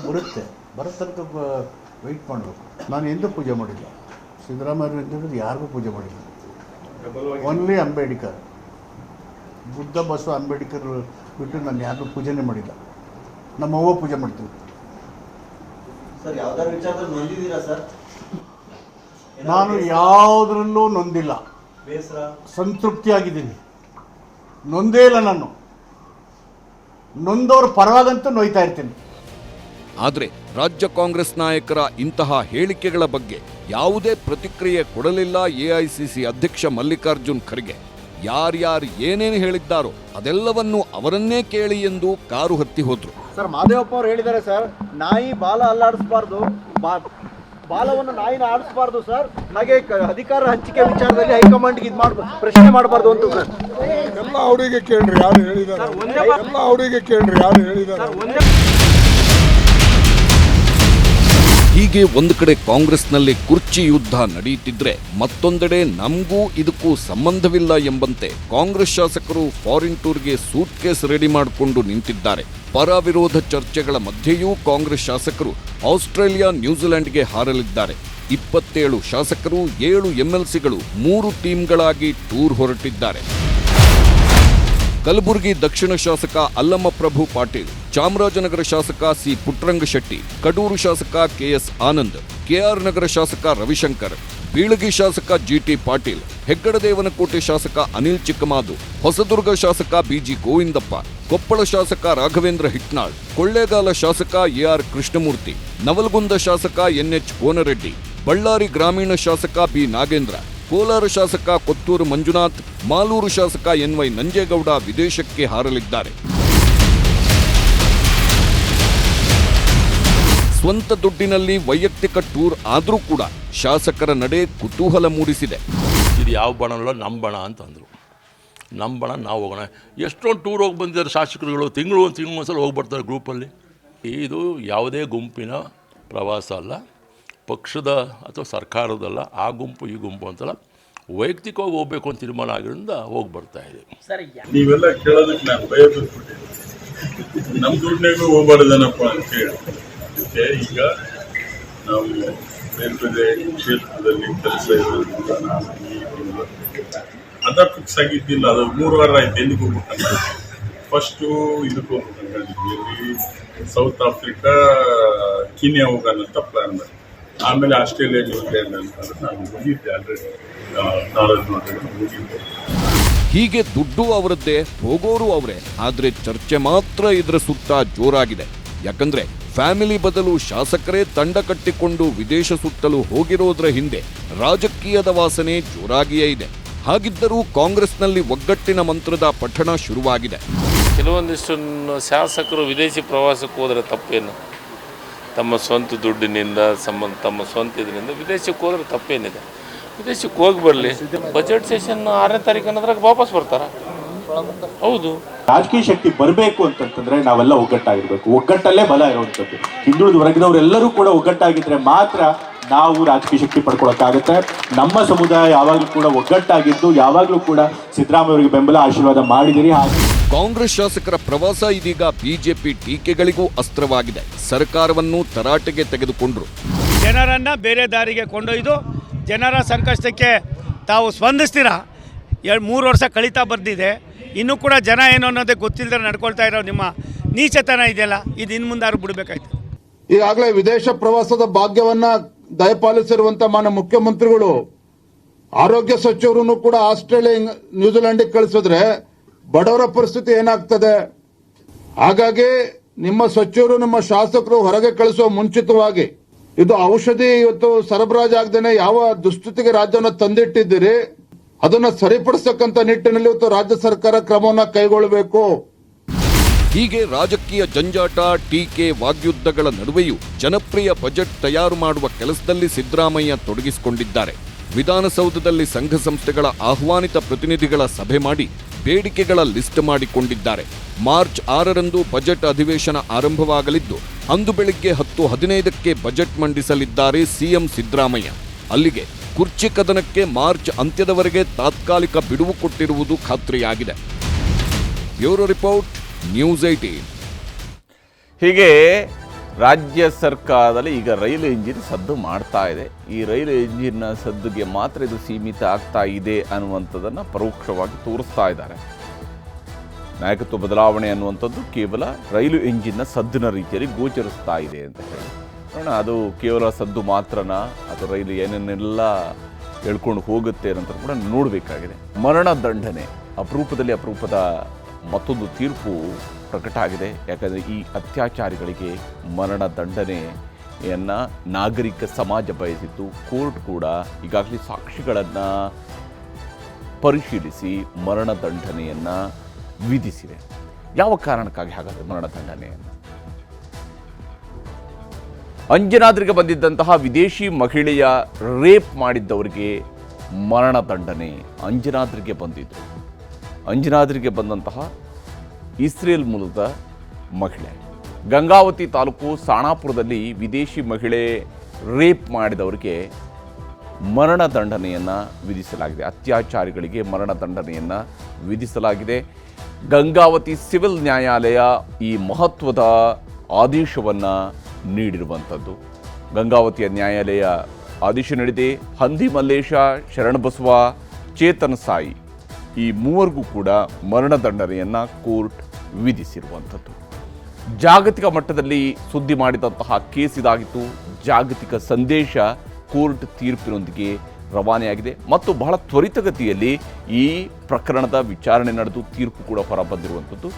ಬರುತ್ತೆ. ಬರೋ ತನಕ ವೆಯ್ಟ್ ಮಾಡಬೇಕು. ನಾನು ಎಂದೂ ಪೂಜೆ ಮಾಡಿಲ್ಲ. ಸಿದ್ದರಾಮಯ್ಯ ಅಂತಂದ್ರೆ ಯಾರಿಗೂ ಪೂಜೆ ಮಾಡಿಲ್ಲ. ಓನ್ಲಿ ಅಂಬೇಡ್ಕರ್, ಬುದ್ಧ, ಬಸವ, ಅಂಬೇಡ್ಕರ್ ಬಿಟ್ಟು ನಾನು ಯಾರಿಗೂ ಪೂಜೆನೇ ಮಾಡಿಲ್ಲ. ನಮ್ಮ ಅವ್ವ ಪೂಜೆ ಮಾಡ್ತೀವಿ. ನಾನು ಯಾವುದರಲ್ಲೂ ನೊಂದಿಲ್ಲ, ಸಂತೃಪ್ತಿಯಾಗಿದ್ದೀನಿ. ನೊಂದೇ ಇಲ್ಲ. ನಾನು ನೊಂದವ್ರ ಪರವಾಗಂತೂ ನೋಯ್ತಾ ಇರ್ತೀನಿ.
ಆದರೆ ರಾಜ್ಯ ಕಾಂಗ್ರೆಸ್ ನಾಯಕರ ಇಂತಹ ಹೇಳಿಕೆಗಳ ಬಗ್ಗೆ ಯಾವುದೇ ಪ್ರತಿಕ್ರಿಯೆ ಕೊಡಲಿಲ್ಲ ಎಐಸಿಸಿ ಅಧ್ಯಕ್ಷ ಮಲ್ಲಿಕಾರ್ಜುನ್ ಖರ್ಗೆ. ಯಾರ್ಯಾರು ಏನೇನು ಹೇಳಿದ್ದಾರೋ ಅದೆಲ್ಲವನ್ನೂ ಅವರನ್ನೇ ಕೇಳಿ ಎಂದು ಕಾರು ಹತ್ತಿ ಹೋದ್ರು.
ಸರ್, ಮಹದೇವಪ್ಪ ಅವರು ಹೇಳಿದ್ದಾರೆ ಸರ್, ನಾಯಿ ಬಾಲ ಅಲ್ಲಾಡಿಸಬಾರ್ದು, ಬಾಲವನ್ನು ನಾಯಿನ ಆಡಿಸಬಾರ್ದು ಸರ್. ಹಾಗೆ ಅಧಿಕಾರ ಹಂಚಿಕೆ ವಿಚಾರದಲ್ಲಿ ಹೈಕಮಾಂಡ್ಗೆ ಇದು ಮಾಡಬಾರ್ದು, ಪ್ರಶ್ನೆ ಮಾಡಬಾರ್ದು ಅಂತ ಸರ್.
ಎಲ್ಲ ಅವರಿಗೆ ಕೇಳ್ರಿ ಯಾರು ಹೇಳಿದ್ದಾರೆ, ಎಲ್ಲ ಅವರಿಗೆ ಕೇಳ್ರಿ ಯಾರು ಹೇಳಿದ್ದಾರೆ.
ಹೀಗೆ ಒಂದು ಕಡೆ ಕಾಂಗ್ರೆಸ್ನಲ್ಲಿ ಕುರ್ಚಿ ಯುದ್ಧ ನಡೆಯುತ್ತಿದ್ರೆ, ಮತ್ತೊಂದೆಡೆ ನಮಗೂ ಇದಕ್ಕೂ ಸಂಬಂಧವಿಲ್ಲ ಎಂಬಂತೆ ಕಾಂಗ್ರೆಸ್ ಶಾಸಕರು ಫಾರಿನ್ ಟೂರ್ಗೆ ಸೂಟ್ ಕೇಸ್ ರೆಡಿ ಮಾಡಿಕೊಂಡು ನಿಂತಿದ್ದಾರೆ. ಪರ ವಿರೋಧ ಚರ್ಚೆಗಳ ಮಧ್ಯೆಯೂ ಕಾಂಗ್ರೆಸ್ ಶಾಸಕರು ಆಸ್ಟ್ರೇಲಿಯಾ, ನ್ಯೂಜಿಲೆಂಡ್ಗೆ ಹಾರಲಿದ್ದಾರೆ. 27 ಶಾಸಕರು, 7 ಎಂಎಲ್ಸಿಗಳು 3 ಟೀಮ್ಗಳಾಗಿ ಟೂರ್ ಹೊರಟಿದ್ದಾರೆ. ಕಲಬುರಗಿ ದಕ್ಷಿಣ ಶಾಸಕ ಅಲ್ಲಮಪ್ರಭು ಪಾಟೀಲ್, ಚಾಮರಾಜನಗರ ಶಾಸಕ ಸಿ ಪುಟ್ಟರಂಗಶೆಟ್ಟಿ, ಕಡೂರು ಶಾಸಕ ಕೆಎಸ್ ಆನಂದ್, ಕೆಆರ್ ನಗರ ಶಾಸಕ ರವಿಶಂಕರ್, ಬೀಳಗಿ ಶಾಸಕ ಜಿಟಿ ಪಾಟೀಲ್, ಹೆಗ್ಗಡದೇವನಕೋಟೆ ಶಾಸಕ ಅನಿಲ್ ಚಿಕ್ಕಮಾದು, ಹೊಸದುರ್ಗ ಶಾಸಕ ಬಿಜಿ ಗೋವಿಂದಪ್ಪ, ಕೊಪ್ಪಳ ಶಾಸಕ ರಾಘವೇಂದ್ರ ಹಿಟ್ನಾಳ್, ಕೊಳ್ಳೇಗಾಲ ಶಾಸಕ ಎಆರ್ ಕೃಷ್ಣಮೂರ್ತಿ, ನವಲಗುಂದ ಶಾಸಕ ಎನ್ಎಚ್ ಕೋನರೆಡ್ಡಿ, ಬಳ್ಳಾರಿ ಗ್ರಾಮೀಣ ಶಾಸಕ ಬಿ ನಾಗೇಂದ್ರ, ಕೋಲಾರ ಶಾಸಕ ಕೊತ್ತೂರು ಮಂಜುನಾಥ್, ಮಾಲೂರು ಶಾಸಕ ಎನ್ವೈ ನಂಜೇಗೌಡ ವಿದೇಶಕ್ಕೆ ಹಾರಲಿದ್ದಾರೆ. ಸ್ವಂತ ದುಡ್ಡಿನಲ್ಲಿ ವೈಯಕ್ತಿಕ ಟೂರ್ ಆದರೂ ಕೂಡ ಶಾಸಕರ ನಡೆ ಕುತೂಹಲ ಮೂಡಿಸಿದೆ.
ಇದು ಯಾವ ಬಣನಲ್ಲ, ನಮ್ಮ ಬಣ ಅಂತಂದರು. ನಮ್ಮ ಬಣ ನಾವು ಹೋಗೋಣ. ಎಷ್ಟೊಂದು ಟೂರ್ ಹೋಗಿ ಬಂದಿದ್ದಾರೆ ಶಾಸಕರುಗಳು. ತಿಂಗಳು ಒಂದ್ಸಲ ಹೋಗಿ ಬರ್ತಾರೆ ಗ್ರೂಪಲ್ಲಿ. ಇದು ಯಾವುದೇ ಗುಂಪಿನ ಪ್ರವಾಸ ಅಲ್ಲ, ಪಕ್ಷದ ಅಥವಾ ಸರ್ಕಾರದಲ್ಲ. ಆ ಗುಂಪು ಈ ಗುಂಪು ಅಂತಲ್ಲ, ವೈಯಕ್ತಿಕವಾಗಿ ಹೋಗ್ಬೇಕು ಅಂತ ತೀರ್ಮಾನ ಆಗಿರೋದ್ರಿಂದ ಹೋಗಿ ಬರ್ತಾ ಇದೆ.
ನೀವೆಲ್ಲ ಕೇಳೋದಕ್ಕೆ ನಾನು ಭಯಪಟ್ಬಿಟ್ಟೆ. ನಮ್ಮ ದುಡ್ಡಿನಾಗೂ ಹೋಗ್ಬಾರ್ದನಪ್ಪ ಅಂತ ಹೇಳಿ. ಈಗ ನಾವು ಬೇರೆ ಬೇರೆ ಕ್ಷೇತ್ರದಲ್ಲಿ ಕೆಲಸ ಇರೋದ್ರಿಂದ ನಾನು ಈ ಅದ ಫಿಕ್ಸ್ ಆಗಿದ್ದಿಲ್ಲ. ಅದು 3 ವಾರ ಆಯ್ತು. ಎಲ್ಲಿಗೆ ಹೋಗ್ಬೇಕಂತ ಫಸ್ಟು ಇದಕ್ಕೆ ಹೋಗ್ಬೇಕಂತಿದ್ವಿ, ಸೌತ್ ಆಫ್ರಿಕಾ, ಕೀನ್ಯಾ ಹೋಗೋಣ ಅಂತ ಪ್ಲಾನ್ ಮಾಡಿ. ಆಮೇಲೆ ಆಸ್ಟ್ರೇಲಿಯಾ, ನ್ಯೂಜಿಲೆಂಡ್ ಅಂತ ನಾನು ಹೋಗಿದ್ದೆ ಆಲ್ರೆಡಿ. ಹೋಗಿದ್ದೆ.
ಹೀಗೆ ದುಡ್ಡು ಅವರದ್ದೇ, ಹೋಗೋರು ಅವರೇ. ಆದರೆ ಚರ್ಚೆ ಮಾತ್ರ ಇದರ ಸುತ್ತ ಜೋರಾಗಿದೆ. ಯಾಕಂದ್ರೆ ಫ್ಯಾಮಿಲಿ ಬದಲು ಶಾಸಕರೇ ತಂಡ ಕಟ್ಟಿಕೊಂಡು ವಿದೇಶ ಸುತ್ತಲು ಹೋಗಿರೋದ್ರ ಹಿಂದೆ ರಾಜಕೀಯದ ವಾಸನೆ ಜೋರಾಗಿಯೇ ಇದೆ. ಹಾಗಿದ್ದರೂ ಕಾಂಗ್ರೆಸ್ನಲ್ಲಿ ಒಗ್ಗಟ್ಟಿನ ಮಂತ್ರದ ಪಠಣ ಶುರುವಾಗಿದೆ.
ಕೆಲವೊಂದಿಷ್ಟು ಶಾಸಕರು ವಿದೇಶಿ ಪ್ರವಾಸಕ್ಕೆ ಹೋದರೆ ತಪ್ಪೇನು? ತಮ್ಮ ಸ್ವಂತ ದುಡ್ಡಿನಿಂದ ತಮ್ಮ ಸ್ವಂತ ಇದರಿಂದ ವಿದೇಶಕ್ಕೆ ಹೋದ್ರೆ ತಪ್ಪೇನಿದೆ, ವಿದೇಶಕ್ಕೆ ಹೋಗಿ ಬರಲಿ. ಬಜೆಟ್ ಸೆಷನ್ 6ನೇ ತಾರೀಕು ಅನ್ನೋದ್ರಾಗ ವಾಪಸ್ ಬರ್ತಾರ. ಹೌದು,
ರಾಜಕೀಯ ಶಕ್ತಿ ಬರಬೇಕು ಅಂತಂತಂದ್ರೆ ನಾವೆಲ್ಲ ಒಗ್ಗಟ್ಟಾಗಿರ್ಬೇಕು. ಒಗ್ಗಟ್ಟಲ್ಲೇ ಬಲ ಇರುವಂಥದ್ದು. ಹಿಂದುಳಿದ ವರ್ಗದವರೆಲ್ಲರೂ ಕೂಡ ಒಗ್ಗಟ್ಟಾಗಿದ್ರೆ ಮಾತ್ರ ನಾವು ರಾಜಕೀಯ ಶಕ್ತಿ ಪಡ್ಕೊಳಕ್ಕಾಗುತ್ತೆ. ನಮ್ಮ ಸಮುದಾಯ ಯಾವಾಗಲೂ ಕೂಡ ಒಗ್ಗಟ್ಟಾಗಿದ್ದು ಯಾವಾಗಲೂ ಕೂಡ ಸಿದ್ದರಾಮಯ್ಯ ಅವರಿಗೆ ಬೆಂಬಲ ಆಶೀರ್ವಾದ ಮಾಡಿದಿರಿ.
ಕಾಂಗ್ರೆಸ್ ಶಾಸಕರ ಪ್ರವಾಸ ಇದೀಗ ಬಿಜೆಪಿ ಟೀಕೆಗಳಿಗೂ ಅಸ್ತ್ರವಾಗಿದೆ. ಸರ್ಕಾರವನ್ನು ತರಾಟೆಗೆ ತೆಗೆದುಕೊಂಡ್ರು.
ಜನರನ್ನು ಬೇರೆ ದಾರಿಗೆ ಕೊಂಡೊಯ್ದು ಜನರ ಸಂಕಷ್ಟಕ್ಕೆ ತಾವು ಸ್ಪಂದಿಸ್ತೀರಾ. 3 ವರ್ಷ ಕಳೀತಾ ಬಂದಿದೆ, ಇನ್ನೂ ಕೂಡ ಜನ ಏನು ಅನ್ನೋದೇ ಗೊತ್ತಿಲ್ಲದೆ ನಡ್ಕೊಳ್ತಾ ಇರೋ ನಿಮ್ಮ ನೀಚತನ ಇದೆಯಲ್ಲ, ಇದು ಇನ್ನು ಮುಂದಾರು ಬಿಡಬೇಕಾಯ್ತು.
ಈಗಾಗಲೇ ವಿದೇಶ ಪ್ರವಾಸದ ಭಾಗ್ಯವನ್ನ ದಯಪಾಲಿಸಿರುವಂತ ಮಾನ್ಯ ಮುಖ್ಯಮಂತ್ರಿಗಳು ಆರೋಗ್ಯ ಸಚಿವರನ್ನು ಕೂಡ ಆಸ್ಟ್ರೇಲಿಯಾ ನ್ಯೂಜಿಲೆಂಡ್ಗೆ ಕಳಿಸಿದ್ರೆ ಬಡವರ ಪರಿಸ್ಥಿತಿ ಏನಾಗ್ತದೆ? ಹಾಗಾಗಿ ನಿಮ್ಮ ಸಚಿವರು ನಿಮ್ಮ ಶಾಸಕರು ಹೊರಗೆ ಕಳಿಸುವ ಮುಂಚಿತವಾಗಿ ಇದು ಔಷಧಿ ಇವತ್ತು ಸರಬರಾಜಾಗದೇನೆ ಯಾವ ದುಸ್ಥಿತಿಗೆ ರಾಜ್ಯವನ್ನು ತಂದಿಟ್ಟಿದ್ದೀರಿ, ಅದನ್ನ ಸರಿಪಡಿಸತಕ್ಕಂತ ನಿಟ್ಟಿನಲ್ಲಿ ಇವತ್ತು ರಾಜ್ಯ ಸರ್ಕಾರ ಕ್ರಮವನ್ನು ಕೈಗೊಳ್ಳಬೇಕು.
ಹೀಗೆ ರಾಜಕೀಯ ಜಂಜಾಟ, ಟೀಕೆ, ವಾಗ್ಯುದ್ಧಗಳ ನಡುವೆಯೂ ಜನಪ್ರಿಯ ಬಜೆಟ್ ತಯಾರು ಮಾಡುವ ಕೆಲಸದಲ್ಲಿ ಸಿದ್ದರಾಮಯ್ಯ ತೊಡಗಿಸಿಕೊಂಡಿದ್ದಾರೆ. ವಿಧಾನಸೌಧದಲ್ಲಿ ಸಂಘ ಸಂಸ್ಥೆಗಳ ಆಹ್ವಾನಿತ ಪ್ರತಿನಿಧಿಗಳ ಸಭೆ ಮಾಡಿ ಬೇಡಿಕೆಗಳ ಲಿಸ್ಟ್ ಮಾಡಿಕೊಂಡಿದ್ದಾರೆ. ಮಾರ್ಚ್ 6ರಂದು ಬಜೆಟ್ ಅಧಿವೇಶನ ಆರಂಭವಾಗಲಿದ್ದು ಅಂದು ಬೆಳಿಗ್ಗೆ 10:15ಕ್ಕೆ ಬಜೆಟ್ ಮಂಡಿಸಲಿದ್ದಾರೆ ಸಿಎಂ ಸಿದ್ದರಾಮಯ್ಯ. ಅಲ್ಲಿಗೆ ಕುರ್ಚಿ ಕದನಕ್ಕೆ ಮಾರ್ಚ್ ಅಂತ್ಯದವರೆಗೆ ತಾತ್ಕಾಲಿಕ ಬಿಡುವು ಕೊಟ್ಟಿರುವುದು ಖಾತ್ರಿಯಾಗಿದೆ. Bureau report, news 18.
ಹೀಗೆ ರಾಜ್ಯ ಸರ್ಕಾರದಲ್ಲಿ ಈಗ ರೈಲು ಇಂಜಿನ್ ಸದ್ದು ಮಾಡ್ತಾ ಇದೆ. ಈ ರೈಲು ಇಂಜಿನ್ನ ಸದ್ದುಗೆ ಮಾತ್ರ ಇದು ಸೀಮಿತ ಆಗ್ತಾ ಇದೆ ಅನ್ನುವಂಥದ್ದನ್ನು ಪರೋಕ್ಷವಾಗಿ ತೋರಿಸ್ತಾ ಇದ್ದಾರೆ. ನಾಯಕತ್ವ ಬದಲಾವಣೆ ಅನ್ನುವಂಥದ್ದು ಕೇವಲ ರೈಲು ಇಂಜಿನ್ನ ಸದ್ದಿನ ರೀತಿಯಲ್ಲಿ ಗೋಚರಿಸ್ತಾ ಇದೆ ಅಂತ ಹೇಳಿ ನೋಡೋಣ. ಅದು ಕೇವಲ ಸದ್ದು ಮಾತ್ರನಾ ಅಥವಾ ರೈಲು ಏನೇನೆಲ್ಲ ಹೇಳ್ಕೊಂಡು ಹೋಗುತ್ತೆ ಅಂತ ಕೂಡ ನೋಡಬೇಕಾಗಿದೆ. ಮರಣ ದಂಡನೆ ಅಪರೂಪದಲ್ಲಿ ಅಪರೂಪದ ಮತ್ತೊಂದು ತೀರ್ಪು ಪ್ರಕಟ ಆಗಿದೆ. ಯಾಕಂದರೆ ಈ ಅತ್ಯಾಚಾರಿಗಳಿಗೆ ಮರಣ ದಂಡನೆಯನ್ನು ನಾಗರಿಕ ಸಮಾಜ ಬಯಸಿತ್ತು. ಕೋರ್ಟ್ ಕೂಡ ಈಗಾಗಲೇ ಸಾಕ್ಷಿಗಳನ್ನು ಪರಿಶೀಲಿಸಿ ಮರಣ ದಂಡನೆಯನ್ನು ವಿಧಿಸಿದೆ. ಯಾವ ಕಾರಣಕ್ಕಾಗಿ ಹಾಗಾದರೆ ಮರಣ ದಂಡನೆಯನ್ನು? ಅಂಜನಾದ್ರಿಗೆ ಬಂದಿದ್ದಂತಹ ವಿದೇಶಿ ಮಹಿಳೆಯ ರೇಪ್ ಮಾಡಿದ್ದವರಿಗೆ ಮರಣ ದಂಡನೆ ಅಂಜನಾದ್ರಿಗೆ ಬಂದಿದ್ದು. ಅಂಜನಾದ್ರಿಗೆ ಬಂದಂತಹ ಇಸ್ರೇಲ್ ಮೂಲದ ಮಹಿಳೆ ಗಂಗಾವತಿ ತಾಲೂಕು ಸಾಣಾಪುರದಲ್ಲಿ ವಿದೇಶಿ ಮಹಿಳೆ ರೇಪ್ ಮಾಡಿದವರಿಗೆ ಮರಣ ದಂಡನೆಯನ್ನು ವಿಧಿಸಲಾಗಿದೆ. ಅತ್ಯಾಚಾರಿಗಳಿಗೆ ಮರಣ ದಂಡನೆಯನ್ನು ವಿಧಿಸಲಾಗಿದೆ. ಗಂಗಾವತಿ ಸಿವಿಲ್ ನ್ಯಾಯಾಲಯ ಈ ಮಹತ್ವದ ಆದೇಶವನ್ನು ನೀಡಿರುವಂಥದ್ದು. ಗಂಗಾವತಿಯ ನ್ಯಾಯಾಲಯ ಆದೇಶ ನೀಡಿದೆ. ಹಂದಿ ಮಲ್ಲೇಶ, ಶರಣಬಸವ, ಚೇತನ್ ಸಾಯಿ ಈ ಮೂವರಿಗೂ ಕೂಡ ಮರಣದಂಡನೆಯನ್ನು ಕೋರ್ಟ್ ವಿಧಿಸಿರುವಂಥದ್ದು. ಜಾಗತಿಕ ಮಟ್ಟದಲ್ಲಿ ಸುದ್ದಿ ಮಾಡಿದಂತಹ ಕೇಸ್ ಇದಾಗಿತ್ತು. ಜಾಗತಿಕ ಸಂದೇಶ ಕೋರ್ಟ್ ತೀರ್ಪಿನೊಂದಿಗೆ ರವಾನೆಯಾಗಿದೆ ಮತ್ತು ಬಹಳ ತ್ವರಿತಗತಿಯಲ್ಲಿ ಈ ಪ್ರಕರಣದ ವಿಚಾರಣೆ ನಡೆದು ತೀರ್ಪು ಕೂಡ ಹೊರಬಂದಿರುವಂಥದ್ದು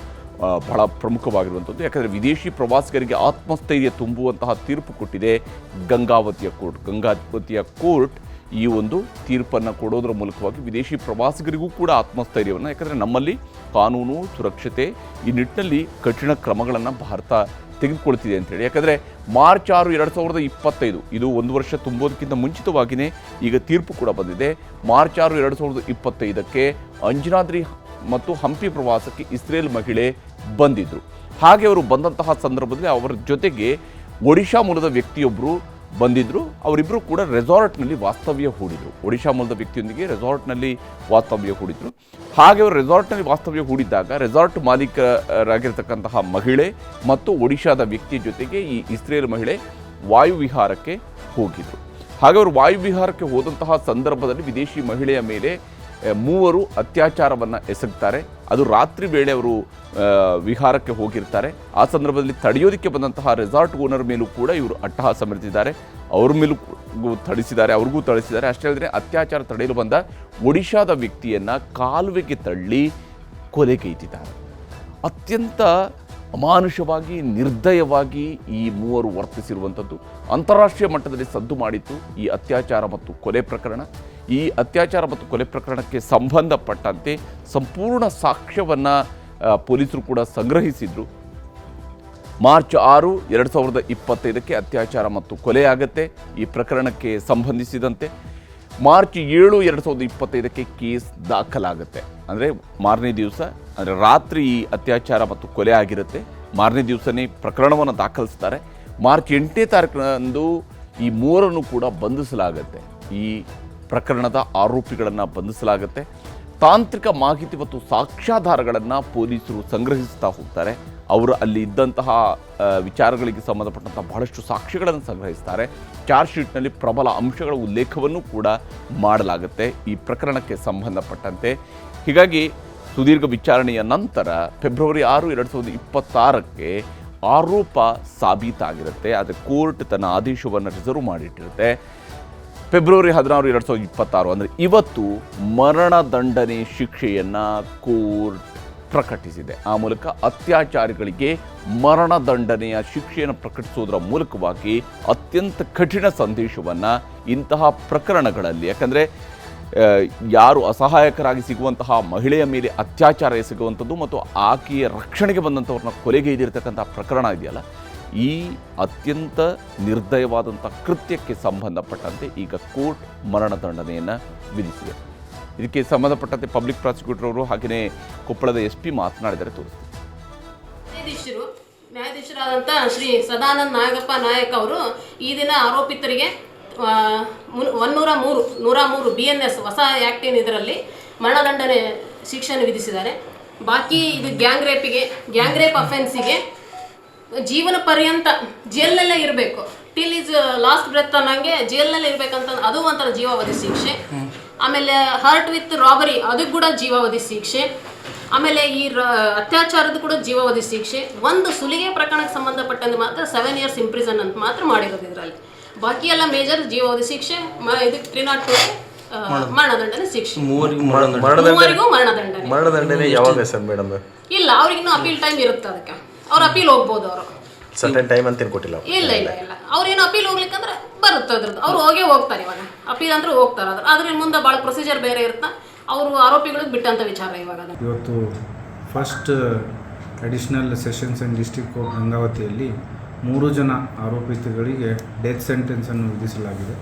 ಬಹಳ ಪ್ರಮುಖವಾಗಿರುವಂಥದ್ದು. ಯಾಕಂದರೆ ವಿದೇಶಿ ಪ್ರವಾಸಿಗರಿಗೆ ಆತ್ಮಸ್ಥೈರ್ಯ ತುಂಬುವಂತಹ ತೀರ್ಪು ಕೊಟ್ಟಿದೆ ಗಂಗಾವತಿಯ ಕೋರ್ಟ್. ಗಂಗಾವತಿಯ ಕೋರ್ಟ್ ಈ ಒಂದು ತೀರ್ಪನ್ನು ಕೊಡೋದರ ಮೂಲಕವಾಗಿ ವಿದೇಶಿ ಪ್ರವಾಸಿಗರಿಗೂ ಕೂಡ ಆತ್ಮಸ್ಥೈರ್ಯವನ್ನು, ಯಾಕಂದರೆ ನಮ್ಮಲ್ಲಿ ಕಾನೂನು ಸುರಕ್ಷತೆ ಈ ನಿಟ್ಟಿನಲ್ಲಿ ಕಠಿಣ ಕ್ರಮಗಳನ್ನು ಭಾರತ ತೆಗೆದುಕೊಳ್ತಿದೆ ಅಂತೇಳಿ. ಯಾಕಂದರೆ ಮಾರ್ಚ್ 6, 2025 ಇದು 1 ವರ್ಷ ತುಂಬೋದಕ್ಕಿಂತ ಮುಂಚಿತವಾಗಿಯೇ ಈಗ ತೀರ್ಪು ಕೂಡ ಬಂದಿದೆ. ಮಾರ್ಚ್ 6, 2025ಕ್ಕೆ ಅಂಜನಾದ್ರಿ ಮತ್ತು ಹಂಪಿ ಪ್ರವಾಸಕ್ಕೆ ಇಸ್ರೇಲ್ ಮಹಿಳೆ ಬಂದಿದ್ದರು. ಹಾಗೆ ಅವರು ಬಂದಂತಹ ಸಂದರ್ಭದಲ್ಲಿ ಅವರ ಜೊತೆಗೆ ಒಡಿಶಾ ಮೂಲದ ವ್ಯಕ್ತಿಯೊಬ್ಬರು ಬಂದಿದ್ದರು. ಅವರಿಬ್ಬರು ಕೂಡ ರೆಸಾರ್ಟ್ನಲ್ಲಿ ವಾಸ್ತವ್ಯ ಹೂಡಿದರು. ಒಡಿಶಾ ಮೂಲದ ವ್ಯಕ್ತಿಯೊಂದಿಗೆ ರೆಸಾರ್ಟ್ನಲ್ಲಿ ವಾಸ್ತವ್ಯ ಹೂಡಿದರು. ಹಾಗೆ ಅವರು ರೆಸಾರ್ಟ್ನಲ್ಲಿ ವಾಸ್ತವ್ಯ ಹೂಡಿದ್ದಾಗ ರೆಸಾರ್ಟ್ ಮಾಲೀಕರಾಗಿರ್ತಕ್ಕಂತಹ ಮಹಿಳೆ ಮತ್ತು ಒಡಿಶಾದ ವ್ಯಕ್ತಿಯ ಜೊತೆಗೆ ಈ ಇಸ್ರೇಲ್ ಮಹಿಳೆ ವಾಯುವಿಹಾರಕ್ಕೆ ಹೋಗಿದ್ದರು. ಹಾಗೆ ಅವರು ವಾಯುವಿಹಾರಕ್ಕೆ ಹೋದಂತಹ ಸಂದರ್ಭದಲ್ಲಿ ವಿದೇಶಿ ಮಹಿಳೆಯ ಮೇಲೆ 3 ಅತ್ಯಾಚಾರವನ್ನು ಎಸಗ್ತಾರೆ. ಅದು ರಾತ್ರಿ ವೇಳೆ ಅವರು ವಿಹಾರಕ್ಕೆ ಹೋಗಿರ್ತಾರೆ. ಆ ಸಂದರ್ಭದಲ್ಲಿ ತಡೆಯೋದಕ್ಕೆ ಬಂದಂತಹ ರೆಸಾರ್ಟ್ ಓನರ್ ಮೇಲೂ ಕೂಡ ಇವರು ಅಟ್ಟಹಾಸ ಮೆರೆದಿದ್ದಾರೆ. ಅವ್ರ ಮೇಲೂ ಅವ್ರಿಗೂ ಥಳಿಸಿದ್ದಾರೆ. ಅಷ್ಟೇ ಅಲ್ಲದೆ ಅತ್ಯಾಚಾರ ತಡೆಯಲು ಬಂದ ಒಡಿಶಾದ ವ್ಯಕ್ತಿಯನ್ನು ಕಾಲುವೆಗೆ ತಳ್ಳಿ ಕೊಲೆಗೈದಿದ್ದಾರೆ. ಅತ್ಯಂತ ಅಮಾನುಷವಾಗಿ ನಿರ್ದಯವಾಗಿ ಈ ಮೂವರು ವರ್ತಿಸಿರುವಂಥದ್ದು ಅಂತಾರಾಷ್ಟ್ರೀಯ ಮಟ್ಟದಲ್ಲಿ ಸದ್ದು ಮಾಡಿತ್ತು ಈ ಅತ್ಯಾಚಾರ ಮತ್ತು ಕೊಲೆ ಪ್ರಕರಣ. ಈ ಅತ್ಯಾಚಾರ ಮತ್ತು ಕೊಲೆ ಪ್ರಕರಣಕ್ಕೆ ಸಂಬಂಧಪಟ್ಟಂತೆ ಸಂಪೂರ್ಣ ಸಾಕ್ಷ್ಯವನ್ನು ಪೊಲೀಸರು ಕೂಡ ಸಂಗ್ರಹಿಸಿದ್ರು. ಮಾರ್ಚ್ 6, 2025 ಅತ್ಯಾಚಾರ ಮತ್ತು ಕೊಲೆಯಾಗುತ್ತೆ. ಈ ಪ್ರಕರಣಕ್ಕೆ ಸಂಬಂಧಿಸಿದಂತೆ ಮಾರ್ಚ್ 7, 2025 ಕೇಸ್ ದಾಖಲಾಗುತ್ತೆ. ಅಂದರೆ ಮಾರನೇ ದಿವಸ, ಅಂದರೆ ರಾತ್ರಿ ಈ ಅತ್ಯಾಚಾರ ಮತ್ತು ಕೊಲೆ ಆಗಿರುತ್ತೆ. ಮಾರನೇ ದಿವಸನೇ ಪ್ರಕರಣವನ್ನು ದಾಖಲಿಸ್ತಾರೆ. ಮಾರ್ಚ್ 8ನೇ ತಾರೀಕಿನಂದು ಈ ಮೂರನ್ನು ಕೂಡ ಬಂಧಿಸಲಾಗುತ್ತೆ. ಈ ಪ್ರಕರಣದ ಆರೋಪಿಗಳನ್ನು ಬಂಧಿಸಲಾಗುತ್ತೆ. ತಾಂತ್ರಿಕ ಮಾಹಿತಿ ಮತ್ತು ಸಾಕ್ಷ್ಯಾಧಾರಗಳನ್ನು ಪೊಲೀಸರು ಸಂಗ್ರಹಿಸ್ತಾ ಹೋಗ್ತಾರೆ. ಅವರು ಅಲ್ಲಿ ಇದ್ದಂತಹ ವಿಚಾರಗಳಿಗೆ ಸಂಬಂಧಪಟ್ಟಂಥ ಬಹಳಷ್ಟು ಸಾಕ್ಷ್ಯಗಳನ್ನು ಸಂಗ್ರಹಿಸ್ತಾರೆ. ಚಾರ್ಜ್ ಶೀಟ್ನಲ್ಲಿ ಪ್ರಬಲ ಅಂಶಗಳ ಉಲ್ಲೇಖವನ್ನು ಕೂಡ ಮಾಡಲಾಗುತ್ತೆ ಈ ಪ್ರಕರಣಕ್ಕೆ ಸಂಬಂಧಪಟ್ಟಂತೆ. ಹೀಗಾಗಿ ಸುದೀರ್ಘ ವಿಚಾರಣೆಯ ನಂತರ ಫೆಬ್ರವರಿ 6, 2026 ಆರೋಪ ಸಾಬೀತಾಗಿರುತ್ತೆ. ಆದರೆ ಕೋರ್ಟ್ ತನ್ನ ಆದೇಶವನ್ನು ರಿಸರ್ವ್ ಮಾಡಿಟ್ಟಿರುತ್ತೆ. ಫೆಬ್ರವರಿ 16, 2026 ಅಂದರೆ ಇವತ್ತು ಮರಣದಂಡನೆ ಶಿಕ್ಷೆಯನ್ನು ಕೋರ್ಟ್ ಪ್ರಕಟಿಸಿದೆ. ಆ ಮೂಲಕ ಅತ್ಯಾಚಾರಿಗಳಿಗೆ ಮರಣದಂಡನೆಯ ಶಿಕ್ಷೆಯನ್ನು ಪ್ರಕಟಿಸುವುದರ ಮೂಲಕವಾಗಿ ಅತ್ಯಂತ ಕಠಿಣ ಸಂದೇಶವನ್ನು ಇಂತಹ ಪ್ರಕರಣಗಳಲ್ಲಿ, ಯಾಕಂದರೆ ಯಾರು ಅಸಹಾಯಕರಾಗಿ ಸಿಗುವಂತಹ ಮಹಿಳೆಯ ಮೇಲೆ ಅತ್ಯಾಚಾರ ಎಸಗುವಂಥದ್ದು ಮತ್ತು ಆಕೆಯ ರಕ್ಷಣೆಗೆ ಬಂದಂಥವ್ರನ್ನ ಕೊಲೆಗೈದಿರ್ತಕ್ಕಂಥ ಪ್ರಕರಣ ಇದೆಯಲ್ಲ, ಈ ಅತ್ಯಂತ ನಿರ್ದಯವಾದಂಥ ಕೃತ್ಯಕ್ಕೆ ಸಂಬಂಧಪಟ್ಟಂತೆ ಈಗ ಕೋರ್ಟ್ ಮರಣದಂಡನೆಯನ್ನು ವಿಧಿಸಿದೆ. ಇದಕ್ಕೆ ಸಂಬಂಧಪಟ್ಟಂತೆ ಪಬ್ಲಿಕ್ ಪ್ರಾಸಿಕ್ಯೂಟರ್ ಅವರು ಹಾಗೆಯೇ ಕೊಪ್ಪಳದ SP ಮಾತನಾಡಿದರೆ ತೋರಿಸ್ತಾರೆ.
ನ್ಯಾಯಾಧೀಶರಾದಂಥ ಶ್ರೀ ಸದಾನಂದ ನಾಗಪ್ಪ ನಾಯಕ್ ಅವರು ಈ ದಿನ ಆರೋಪಿತರಿಗೆ 103 BNS ಹೊಸ ಆ್ಯಕ್ಟಿನ ಇದರಲ್ಲಿ ಮರಣದಂಡನೆ ಶಿಕ್ಷೆಯನ್ನು ವಿಧಿಸಿದ್ದಾರೆ. ಬಾಕಿ ಇದು ಗ್ಯಾಂಗ್ ರೇಪ್ ಅಫೆನ್ಸಿಗೆ ಜೀವನ ಪರ್ಯಂತ ಜೈಲಲ್ಲೇ ಇರಬೇಕು, ಟಿಲ್ ಈಸ್ ಲಾಸ್ಟ್ ಬ್ರೆತ್ ಅನ್ನಂಗೆ ಜೈಲಲ್ಲೇ ಇರಬೇಕಂತ, ಅದು ಒಂಥರ ಜೀವಾವಧಿ ಶಿಕ್ಷೆ. ಆಮೇಲೆ ಹರ್ಟ್ ವಿತ್ ರಾಬರಿ ಅದಕ್ಕೆ ಕೂಡ ಜೀವಾವಧಿ ಶಿಕ್ಷೆ. ಆಮೇಲೆ ಈ ಅತ್ಯಾಚಾರದ ಕೂಡ ಜೀವಾವಧಿ ಶಿಕ್ಷೆ. ಒಂದು ಸುಲಿಗೆ ಪ್ರಕರಣಕ್ಕೆ ಸಂಬಂಧಪಟ್ಟಂತೆ ಮಾತ್ರ 7 years ಇಂಪ್ರಿಸನ್ ಅಂತ ಮಾತ್ರ ಮಾಡಿರೋದು ಇದರಲ್ಲಿ. ಬಾಕಿ ಎಲ್ಲ ಮೇಜರ್ ಜೀವಾವಧಿ ಶಿಕ್ಷೆ, ಇದಕ್ಕೆ 302 ಮರಣದಂಡನೆ ಶಿಕ್ಷೆ. ಮೂವರಿಗೂ
ಮರಣದಂಡನೆ ಯಾವಾಗ ಸರ್ ಮೇಡಮ್?
ಇಲ್ಲ, ಅವ್ರಿಗಿನ್ನೂ ಅಪೀಲ್ ಟೈಮ್ ಇರುತ್ತೆ. ಅದಕ್ಕೆ ಅವ್ರು ಅಪೀಲ್ ಹೋಗ್ಬೋದು. ಅವರು
ಸರ್ಟನ್ ಟೈಮ್ ಅಂತ ಕೊಟ್ಟಿಲ್ಲ.
ಇಲ್ಲ, ಅವ್ರೇನು ಅಪೀಲ್ ಹೋಗ್ಲಿಕ್ಕಂದ್ರೆ ಬರುತ್ತೆ ಅದ್ರದ್ದು. ಅವ್ರು ಹೋಗ್ತಾರೆ. ಇವಾಗ ಅಪೀಲ್ ಅಂದ್ರೆ ಹೋಗ್ತಾರೆ. ಅದ್ರ ಮುಂದೆ ಭಾಳ ಪ್ರೊಸೀಜರ್ ಬೇರೆ ಇರುತ್ತೆ. ಅವರು ಆರೋಪಿಗಳಿಗೆ ಬಿಟ್ಟಂಥ ವಿಚಾರ ಇವಾಗ.
ಇವತ್ತು first additional sessions and district court ಗಂಗಾವತಿಯಲ್ಲಿ 3 ಜನ ಆರೋಪಿತಗಳಿಗೆ ಡೆತ್ ಸೆಂಟೆನ್ಸನ್ನು ವಿಧಿಸಲಾಗಿದೆ.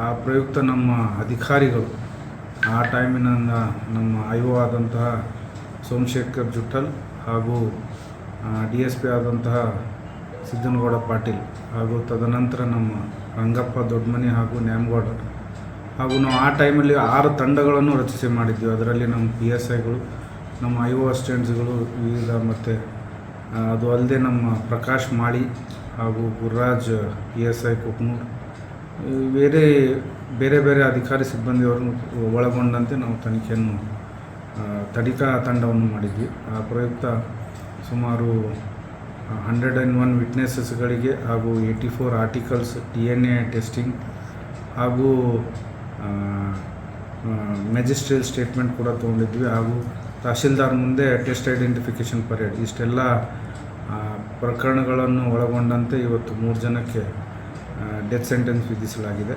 ಆ ಪ್ರಯುಕ್ತ ನಮ್ಮ ಅಧಿಕಾರಿಗಳು ಆ ಟೈಮಿನಿಂದ ನಮ್ಮ IO ಆದಂತಹ ಸೋಮಶೇಖರ್ ಜುಟ್ಟಲ್ ಹಾಗೂ DSP ಆದಂತಹ ಸಿದ್ದನಗೌಡ ಪಾಟೀಲ್ ಹಾಗೂ ತದನಂತರ ನಮ್ಮ ರಂಗಪ್ಪ ದೊಡ್ಡಮನಿ ಹಾಗೂ ನ್ಯಾಮಗೌಡ ಹಾಗೂ ನಾವು ಆ ಟೈಮಲ್ಲಿ 6 ತಂಡಗಳನ್ನು ರಚಿಸಿ ಮಾಡಿದ್ವಿ. ಅದರಲ್ಲಿ ನಮ್ಮ PSIಗಳು, ನಮ್ಮ IO ಅಸಿಸ್ಟೆಂಟ್ಸ್ಗಳು ವಿವಿಧ, ಮತ್ತು ಅದು ಅಲ್ಲದೆ ನಮ್ಮ ಪ್ರಕಾಶ್ ಮಾಳಿ ಹಾಗೂ ಗುರುರಾಜ್ PSI ಕುಕ್ನೂರ್, ಬೇರೆ ಬೇರೆ ಅಧಿಕಾರಿ ಸಿಬ್ಬಂದಿಯವರನ್ನು ಒಳಗೊಂಡಂತೆ ನಾವು ತನಿಖಾ ತಂಡವನ್ನು ಮಾಡಿದ್ವಿ. ಆ ಪ್ರಯುಕ್ತ ಸುಮಾರು 101 ವಿಟ್ನೆಸಸ್ಗಳಿಗೆ ಹಾಗೂ 84 ಆರ್ಟಿಕಲ್ಸ್ DNA ಟೆಸ್ಟಿಂಗ್ ಹಾಗೂ ಮ್ಯಾಜಿಸ್ಟ್ರೇಟ್ ಸ್ಟೇಟ್ಮೆಂಟ್ ಕೂಡ ತೊಗೊಂಡಿದ್ವಿ. ಹಾಗೂ ತಹಶೀಲ್ದಾರ್ ಮುಂದೆ ಟೆಸ್ಟ್ ಐಡೆಂಟಿಫಿಕೇಷನ್ ಪರೇಡ್, ಇಷ್ಟೆಲ್ಲ ಪ್ರಕರಣಗಳನ್ನು ಒಳಗೊಂಡಂತೆ ಇವತ್ತು 3 ಜನಕ್ಕೆ ಡೆತ್ ಸೆಂಟೆನ್ಸ್ ವಿಧಿಸಲಾಗಿದೆ.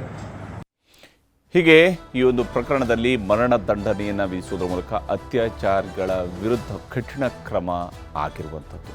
ಹೀಗೆ ಈ ಒಂದು ಪ್ರಕರಣದಲ್ಲಿ ಮರಣದಂಡನೆಯನ್ನು ವಿಧಿಸುವುದರ ಮೂಲಕ ಅತ್ಯಾಚಾರಿಗಳ ವಿರುದ್ಧ ಕಠಿಣ ಕ್ರಮ ಆಗಿರುವಂಥದ್ದು.